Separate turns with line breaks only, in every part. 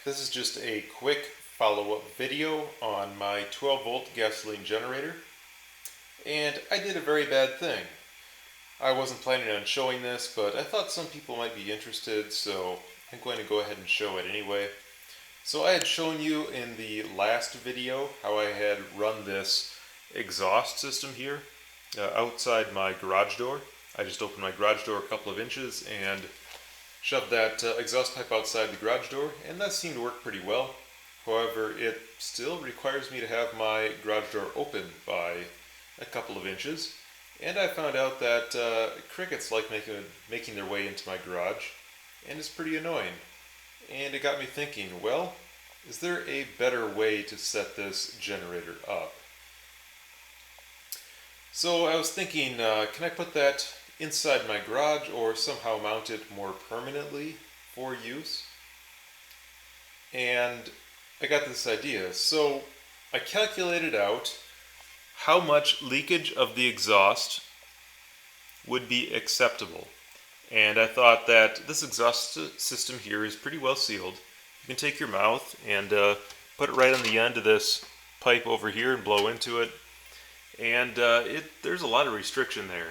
This is just a quick follow-up video on my 12-volt gasoline generator. And I did a very bad thing. I wasn't planning on showing this, but I thought some people might be interested, so I'm going to go ahead and show it anyway. So I had shown you in the last video how I had run this exhaust system here outside my garage door. I just opened my garage door a couple of inches and shoved that exhaust pipe outside the garage door, and that seemed to work pretty well. However, it still requires me to have my garage door open by a couple of inches, and I found out that crickets like making their way into my garage, and it's pretty annoying. And it got me thinking, well, is there a better way to set this generator up? So I was thinking, can I put that inside my garage or somehow mount it more permanently for use? And I got this idea. So I calculated out how much leakage of the exhaust would be acceptable. And I thought that this exhaust system here is pretty well sealed. You can take your mouth and put it right on the end of this pipe over here and blow into it. And there's a lot of restriction there.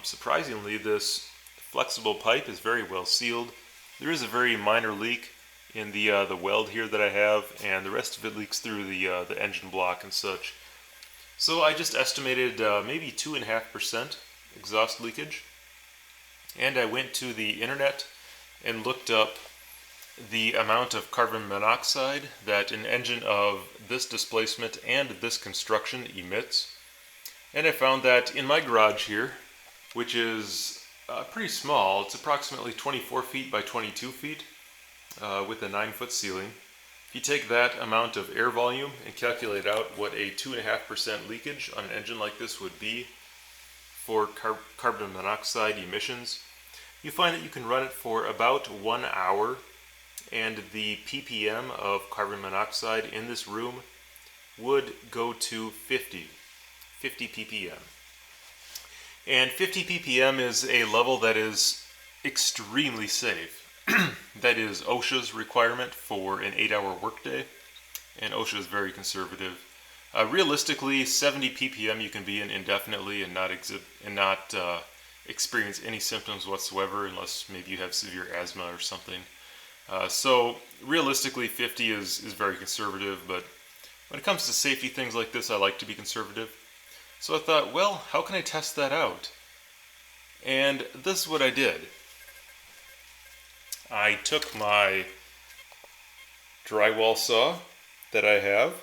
Surprisingly, this flexible pipe is very well sealed. There is a very minor leak in the weld here that I have, and the rest of it leaks through the engine block and such. So I just estimated maybe 2.5% exhaust leakage, and I went to the internet and looked up the amount of carbon monoxide that an engine of this displacement and this construction emits. And I found that in my garage here, which is pretty small, it's approximately 24 feet by 22 feet with a 9-foot ceiling. If you take that amount of air volume and calculate out what a 2.5% leakage on an engine like this would be for carbon monoxide emissions, you find that you can run it for about 1 hour, and the ppm of carbon monoxide in this room would go to 50 ppm. And 50 ppm is a level that is extremely safe. That is OSHA's requirement for an 8-hour workday, and OSHA is very conservative. Realistically, 70 ppm you can be in indefinitely and not experience any symptoms whatsoever, unless maybe you have severe asthma or something. So realistically, 50 is very conservative, but when it comes to safety things like this, I like to be conservative. So I thought, well, how can I test that out? And this is what I did. I took my drywall saw that I have,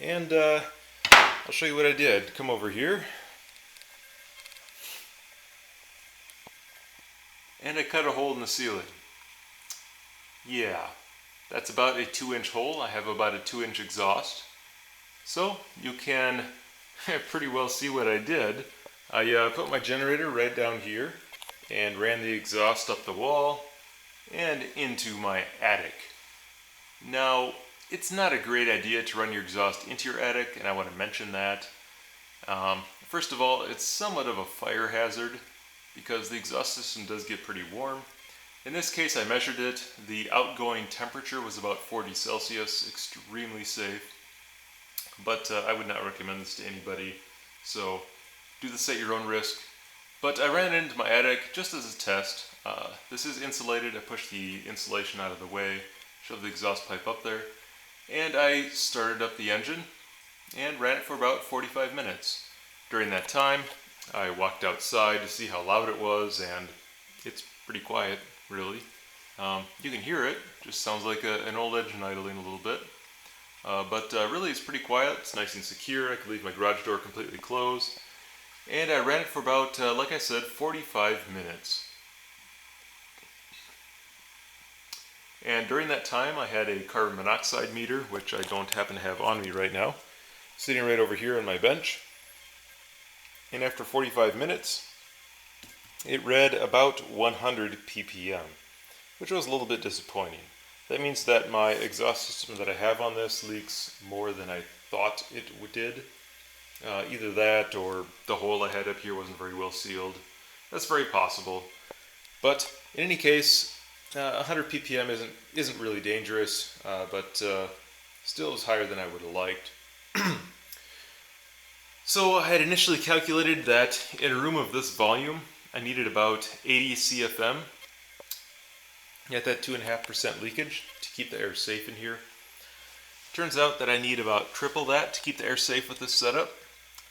and I'll show you what I did. Come over here. And I cut a hole in the ceiling. Yeah, that's about a 2-inch hole. I have about a 2-inch exhaust. So you can pretty well see what I did. I put my generator right down here and ran the exhaust up the wall and into my attic. Now, it's not a great idea to run your exhaust into your attic, and I want to mention that. First of all, it's somewhat of a fire hazard because the exhaust system does get pretty warm. In this case, I measured it. The outgoing temperature was about 40 Celsius, extremely safe. But I would not recommend this to anybody, so do this at your own risk. But I ran it into my attic just as a test. This is insulated. I pushed the insulation out of the way, shoved the exhaust pipe up there, and I started up the engine and ran it for about 45 minutes. During that time, I walked outside to see how loud it was, and it's pretty quiet, really. You can hear it, just sounds like an old engine idling a little bit. But really it's pretty quiet, it's nice and secure. I could leave my garage door completely closed. And I ran it for about, like I said, 45 minutes. And during that time I had a carbon monoxide meter, which I don't happen to have on me right now, sitting right over here on my bench. And after 45 minutes, it read about 100 ppm, which was a little bit disappointing. That means that my exhaust system that I have on this leaks more than I thought it did. Either that or the hole I had up here wasn't very well sealed. That's very possible. But in any case, 100 ppm isn't really dangerous, but still is higher than I would have liked. So I had initially calculated that in a room of this volume, I needed about 80 CFM at that 2.5% leakage to keep the air safe in here. Turns out that I need about triple that to keep the air safe with this setup,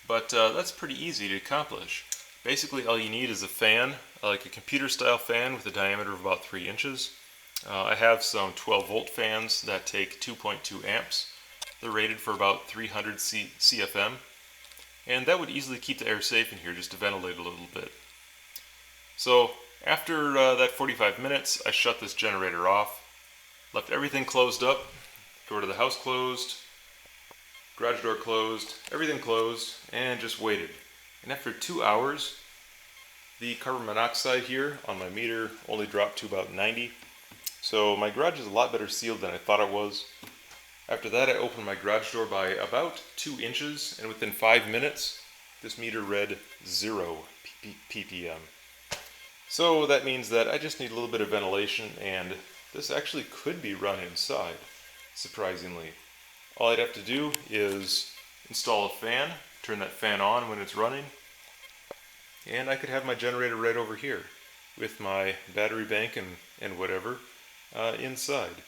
but that's pretty easy to accomplish. Basically all you need is a fan, like a computer style fan with a diameter of about 3 inches. I have some 12 volt fans that take 2.2 amps. They're rated for about 300 CFM, and that would easily keep the air safe in here just to ventilate a little bit. So after that 45 minutes, I shut this generator off, left everything closed up, door to the house closed, garage door closed, everything closed, and just waited. And after 2 hours, the carbon monoxide here on my meter only dropped to about 90. So my garage is a lot better sealed than I thought it was. After that, I opened my garage door by about 2 inches, and within 5 minutes, this meter read 0 ppm. So that means that I just need a little bit of ventilation, and this actually could be run inside, surprisingly. All I'd have to do is install a fan, turn that fan on when it's running, and I could have my generator right over here with my battery bank and whatever inside.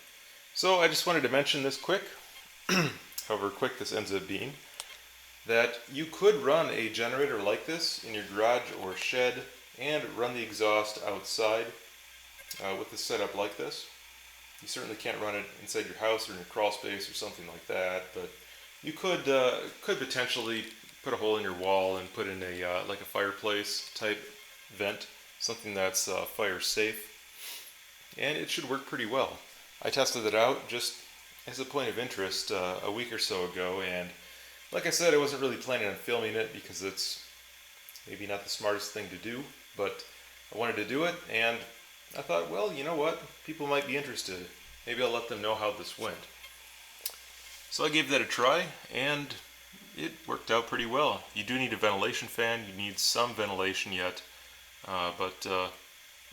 So I just wanted to mention this quick, however quick this ends up being, that you could run a generator like this in your garage or shed and run the exhaust outside with a setup like this. You certainly can't run it inside your house or in your crawl space or something like that, but you could potentially put a hole in your wall and put in a like a fireplace type vent, something that's fire safe, and it should work pretty well. I tested it out just as a point of interest a week or so ago, and like I said, I wasn't really planning on filming it because it's maybe not the smartest thing to do, but I wanted to do it, and I thought, well, you know what, people might be interested. Maybe I'll let them know how this went. So I gave that a try, and it worked out pretty well. You do need a ventilation fan, you need some ventilation yet, but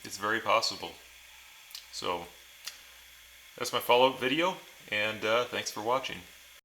it's very possible. So that's my follow-up video, and thanks for watching.